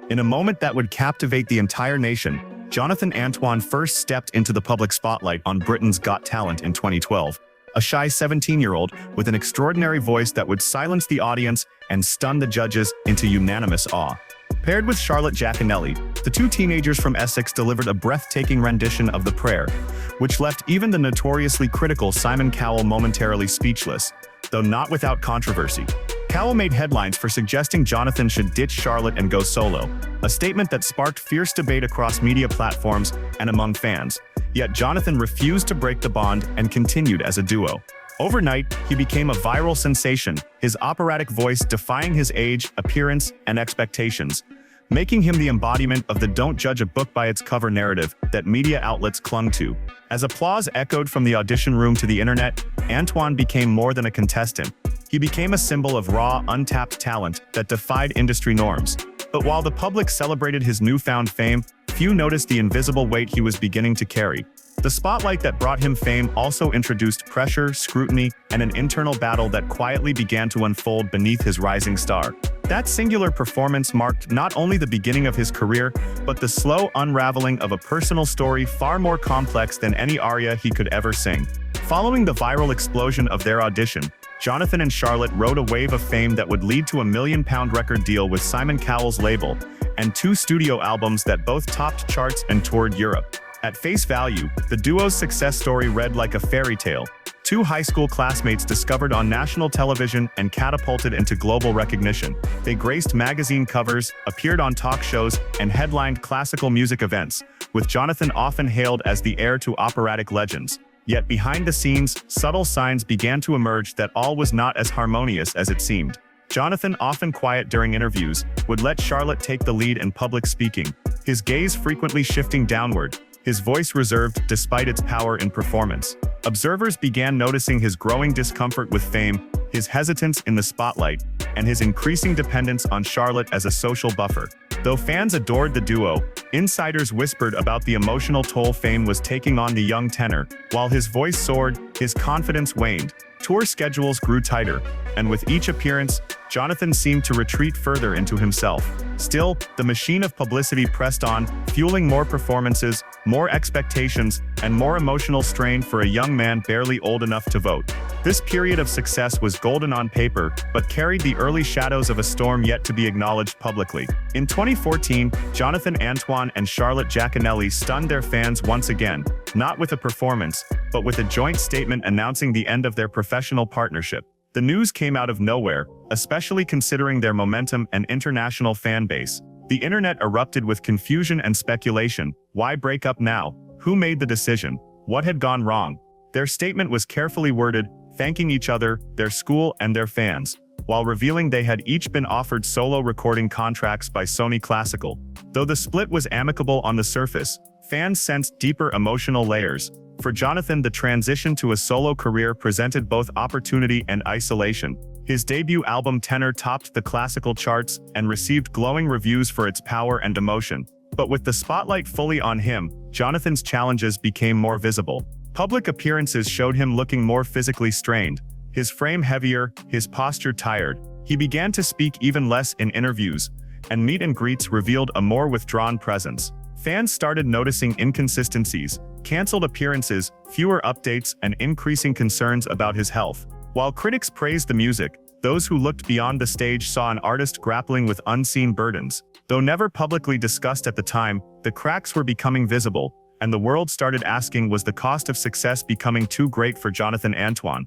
In a moment that would captivate the entire nation, Jonathan Antoine first stepped into the public spotlight on Britain's Got Talent in 2012, a shy 17-year-old with an extraordinary voice that would silence the audience and stun the judges into unanimous awe. Paired with Charlotte Jaconelli, the two teenagers from Essex delivered a breathtaking rendition of The Prayer, which left even the notoriously critical Simon Cowell momentarily speechless, though not without controversy. Cowell made headlines for suggesting Jonathan should ditch Charlotte and go solo, a statement that sparked fierce debate across media platforms and among fans. Yet Jonathan refused to break the bond and continued as a duo. Overnight, he became a viral sensation, his operatic voice defying his age, appearance, and expectations, making him the embodiment of the "don't judge a book by its cover" narrative that media outlets clung to. As applause echoed from the audition room to the internet, Antoine became more than a contestant. He became a symbol of raw, untapped talent that defied industry norms. But while the public celebrated his newfound fame, few noticed the invisible weight he was beginning to carry. The spotlight that brought him fame also introduced pressure, scrutiny, and an internal battle that quietly began to unfold beneath his rising star. That singular performance marked not only the beginning of his career, but the slow unraveling of a personal story far more complex than any aria he could ever sing. Following the viral explosion of their audition, Jonathan and Charlotte rode a wave of fame that would lead to a £1 million record deal with Simon Cowell's label, and 2 studio albums that both topped charts and toured Europe. At face value, the duo's success story read like a fairy tale. 2 high school classmates discovered on national television and catapulted into global recognition. They graced magazine covers, appeared on talk shows, and headlined classical music events, with Jonathan often hailed as the heir to operatic legends. Yet behind the scenes, subtle signs began to emerge that all was not as harmonious as it seemed. Jonathan, often quiet during interviews, would let Charlotte take the lead in public speaking, his gaze frequently shifting downward, his voice reserved despite its power in performance. Observers began noticing his growing discomfort with fame, his hesitance in the spotlight, and his increasing dependence on Charlotte as a social buffer. Though fans adored the duo, insiders whispered about the emotional toll fame was taking on the young tenor. While his voice soared, his confidence waned. Tour schedules grew tighter, and with each appearance, Jonathan seemed to retreat further into himself. Still, the machine of publicity pressed on, fueling more performances, more expectations, and more emotional strain for a young man barely old enough to vote. This period of success was golden on paper, but carried the early shadows of a storm yet to be acknowledged publicly. In 2014, Jonathan Antoine and Charlotte Jaconelli stunned their fans once again, not with a performance, but with a joint statement announcing the end of their professional partnership. The news came out of nowhere, especially considering their momentum and international fan base. The internet erupted with confusion and speculation. Why break up now? Who made the decision? What had gone wrong? Their statement was carefully worded, thanking each other, their school, and their fans, while revealing they had each been offered solo recording contracts by Sony Classical. Though the split was amicable on the surface, fans sensed deeper emotional layers. For Jonathan, the transition to a solo career presented both opportunity and isolation. His debut album Tenor topped the classical charts and received glowing reviews for its power and emotion. But with the spotlight fully on him, Jonathan's challenges became more visible. Public appearances showed him looking more physically strained, his frame heavier, his posture tired. He began to speak even less in interviews, and meet and greets revealed a more withdrawn presence. Fans started noticing inconsistencies, canceled appearances, fewer updates, and increasing concerns about his health. While critics praised the music, those who looked beyond the stage saw an artist grappling with unseen burdens. Though never publicly discussed at the time, the cracks were becoming visible, and the world started asking, was the cost of success becoming too great for Jonathan Antoine?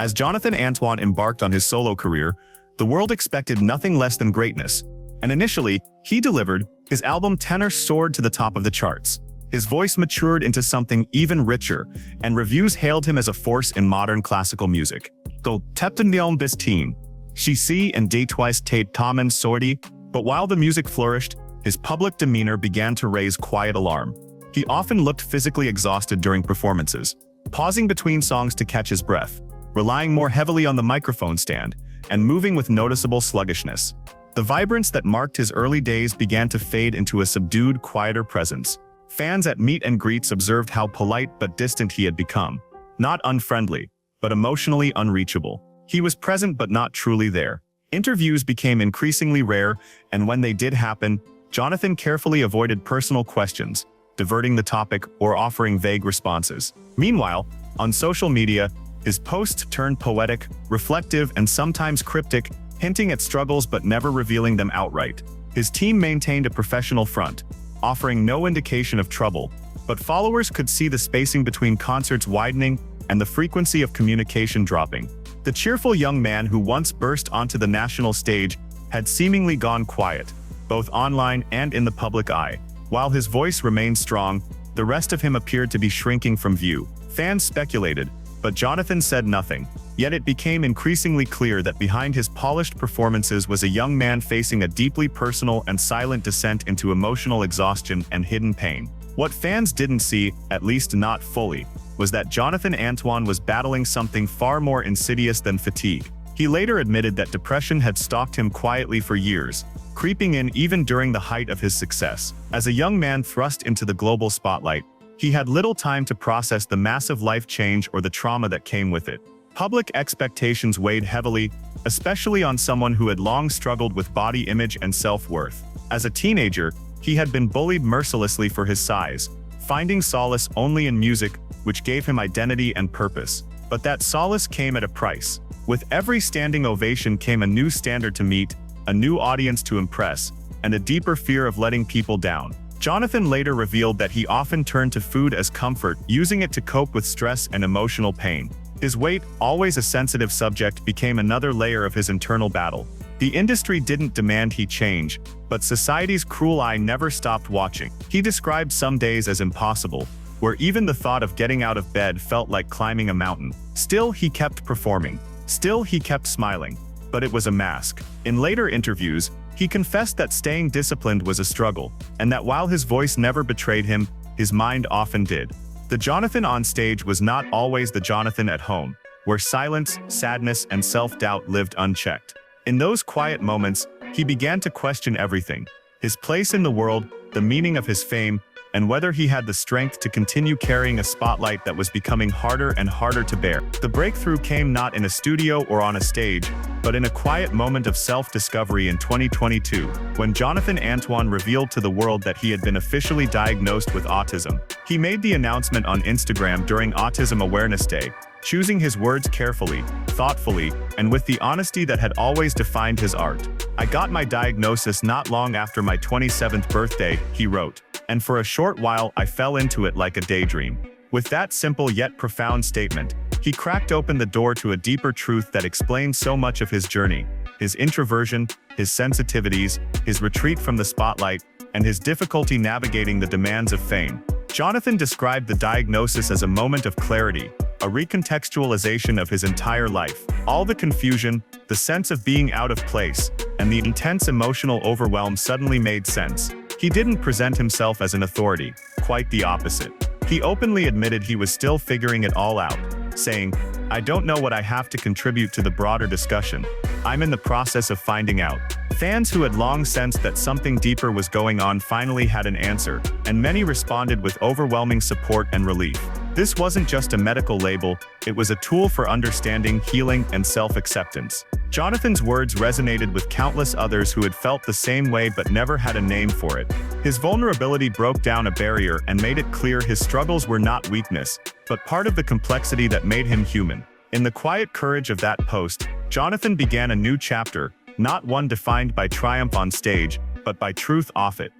As Jonathan Antoine embarked on his solo career, the world expected nothing less than greatness. And initially, he delivered. His album Tenor soared to the top of the charts. His voice matured into something even richer, and reviews hailed him as a force in modern classical music. Go Teptendion bis teen. She see and day twice tate Tommen sorti. But while the music flourished, his public demeanor began to raise quiet alarm. He often looked physically exhausted during performances, pausing between songs to catch his breath, relying more heavily on the microphone stand, and moving with noticeable sluggishness. The vibrance that marked his early days began to fade into a subdued, quieter presence. Fans at meet and greets observed how polite but distant he had become. Not unfriendly, but emotionally unreachable. He was present but not truly there. Interviews became increasingly rare, and when they did happen, Jonathan carefully avoided personal questions, diverting the topic or offering vague responses. Meanwhile, on social media, his posts turned poetic, reflective, and sometimes cryptic, hinting at struggles but never revealing them outright. His team maintained a professional front, offering no indication of trouble, but followers could see the spacing between concerts widening and the frequency of communication dropping. The cheerful young man who once burst onto the national stage had seemingly gone quiet, both online and in the public eye. While his voice remained strong, the rest of him appeared to be shrinking from view. Fans speculated, but Jonathan said nothing. Yet it became increasingly clear that behind his polished performances was a young man facing a deeply personal and silent descent into emotional exhaustion and hidden pain. What fans didn't see, at least not fully, was that Jonathan Antoine was battling something far more insidious than fatigue. He later admitted that depression had stalked him quietly for years, creeping in even during the height of his success. As a young man thrust into the global spotlight, he had little time to process the massive life change or the trauma that came with it. Public expectations weighed heavily, especially on someone who had long struggled with body image and self-worth. As a teenager, he had been bullied mercilessly for his size, finding solace only in music, which gave him identity and purpose. But that solace came at a price. With every standing ovation came a new standard to meet, a new audience to impress, and a deeper fear of letting people down. Jonathan later revealed that he often turned to food as comfort, using it to cope with stress and emotional pain. His weight, always a sensitive subject, became another layer of his internal battle. The industry didn't demand he change, but society's cruel eye never stopped watching. He described some days as impossible, where even the thought of getting out of bed felt like climbing a mountain. Still, he kept performing. Still, he kept smiling. But it was a mask. In later interviews, he confessed that staying disciplined was a struggle, and that while his voice never betrayed him, his mind often did. The Jonathan on stage was not always the Jonathan at home, where silence, sadness, and self-doubt lived unchecked. In those quiet moments, he began to question everything: his place in the world, the meaning of his fame, and whether he had the strength to continue carrying a spotlight that was becoming harder and harder to bear. The breakthrough came not in a studio or on a stage, but in a quiet moment of self-discovery in 2022, when Jonathan Antoine revealed to the world that he had been officially diagnosed with autism. He made the announcement on Instagram during Autism Awareness Day, choosing his words carefully, thoughtfully, and with the honesty that had always defined his art. "I got my diagnosis not long after my 27th birthday," he wrote, "and for a short while I fell into it like a daydream." With that simple yet profound statement, he cracked open the door to a deeper truth that explains so much of his journey: his introversion, his sensitivities, his retreat from the spotlight, and his difficulty navigating the demands of fame. Jonathan described the diagnosis as a moment of clarity, a recontextualization of his entire life. All the confusion, the sense of being out of place, and the intense emotional overwhelm suddenly made sense. He didn't present himself as an authority, quite the opposite. He openly admitted he was still figuring it all out, saying, "I don't know what I have to contribute to the broader discussion. I'm in the process of finding out." Fans who had long sensed that something deeper was going on finally had an answer, and many responded with overwhelming support and relief. This wasn't just a medical label, it was a tool for understanding, healing, and self-acceptance. Jonathan's words resonated with countless others who had felt the same way but never had a name for it. His vulnerability broke down a barrier and made it clear his struggles were not weakness, but part of the complexity that made him human. In the quiet courage of that post, Jonathan began a new chapter, not one defined by triumph on stage, but by truth off it.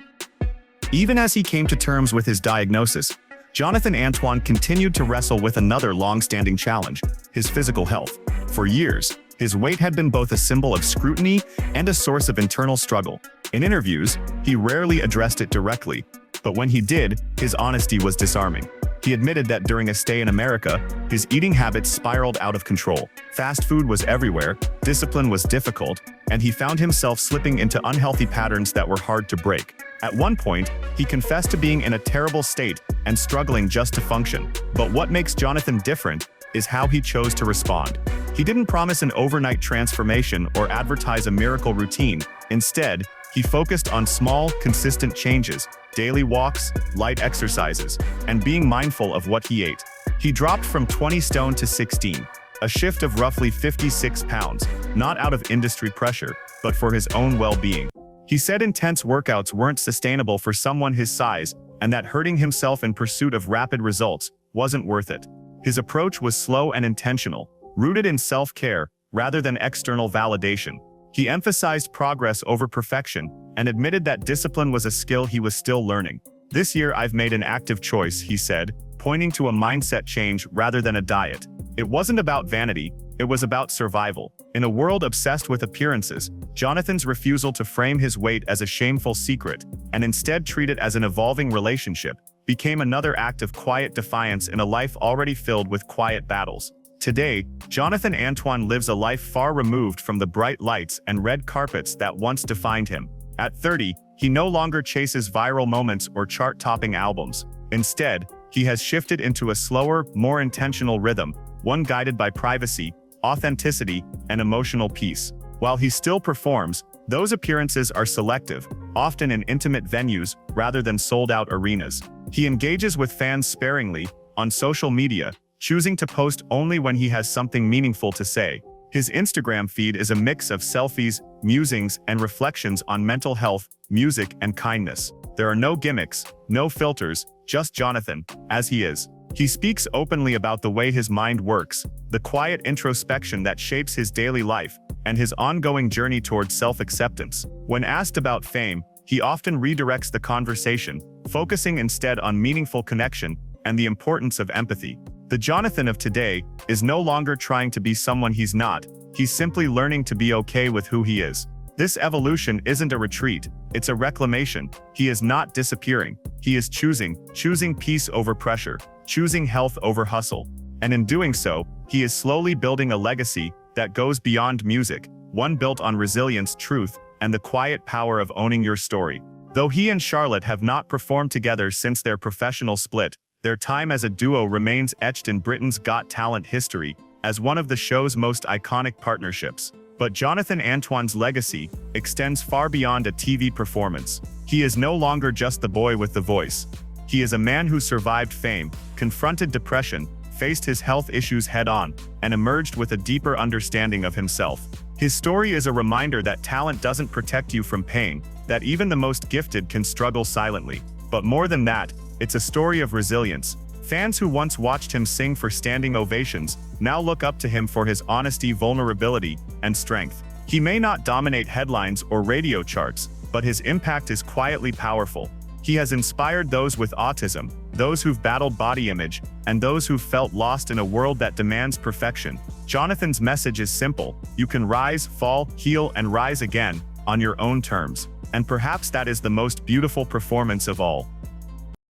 Even as he came to terms with his diagnosis, Jonathan Antoine continued to wrestle with another long-standing challenge: his physical health. For years, his weight had been both a symbol of scrutiny and a source of internal struggle. In interviews, he rarely addressed it directly, but when he did, his honesty was disarming. He admitted that during a stay in America, his eating habits spiraled out of control. Fast food was everywhere, discipline was difficult, and he found himself slipping into unhealthy patterns that were hard to break. At one point, he confessed to being in a terrible state and struggling just to function. But what makes Jonathan different is how he chose to respond. He didn't promise an overnight transformation or advertise a miracle routine. Instead, he focused on small, consistent changes: daily walks, light exercises, and being mindful of what he ate. He dropped from 20 stone to 16, a shift of roughly 56 pounds, not out of industry pressure, but for his own well-being. He said intense workouts weren't sustainable for someone his size, and that hurting himself in pursuit of rapid results wasn't worth it. His approach was slow and intentional, rooted in self-care rather than external validation. He emphasized progress over perfection and admitted that discipline was a skill he was still learning. "This year I've made an active choice," he said, pointing to a mindset change rather than a diet. It wasn't about vanity, it was about survival. In a world obsessed with appearances, Jonathan's refusal to frame his weight as a shameful secret, and instead treat it as an evolving relationship, became another act of quiet defiance in a life already filled with quiet battles. Today, Jonathan Antoine lives a life far removed from the bright lights and red carpets that once defined him. At 30, he no longer chases viral moments or chart-topping albums. Instead, he has shifted into a slower, more intentional rhythm, one guided by privacy, authenticity, and emotional peace. While he still performs, those appearances are selective, often in intimate venues rather than sold-out arenas. He engages with fans sparingly, on social media, choosing to post only when he has something meaningful to say. His Instagram feed is a mix of selfies, musings, and reflections on mental health, music, and kindness. There are no gimmicks, no filters, just Jonathan, as he is. He speaks openly about the way his mind works, the quiet introspection that shapes his daily life, and his ongoing journey towards self-acceptance. When asked about fame, he often redirects the conversation, focusing instead on meaningful connection and the importance of empathy. The Jonathan of today is no longer trying to be someone he's not, he's simply learning to be okay with who he is. This evolution isn't a retreat, it's a reclamation. He is not disappearing, he is choosing peace over pressure, choosing health over hustle. And in doing so, he is slowly building a legacy that goes beyond music, one built on resilience, truth, and the quiet power of owning your story. Though he and Charlotte have not performed together since their professional split, their time as a duo remains etched in Britain's Got Talent history as one of the show's most iconic partnerships. But Jonathan Antoine's legacy extends far beyond a TV performance. He is no longer just the boy with the voice. He is a man who survived fame, confronted depression, faced his health issues head-on, and emerged with a deeper understanding of himself. His story is a reminder that talent doesn't protect you from pain, that even the most gifted can struggle silently. But more than that, it's a story of resilience. Fans who once watched him sing for standing ovations now look up to him for his honesty, vulnerability, and strength. He may not dominate headlines or radio charts, but his impact is quietly powerful. He has inspired those with autism, those who've battled body image, and those who've felt lost in a world that demands perfection. Jonathan's message is simple: you can rise, fall, heal, and rise again, on your own terms. And perhaps that is the most beautiful performance of all.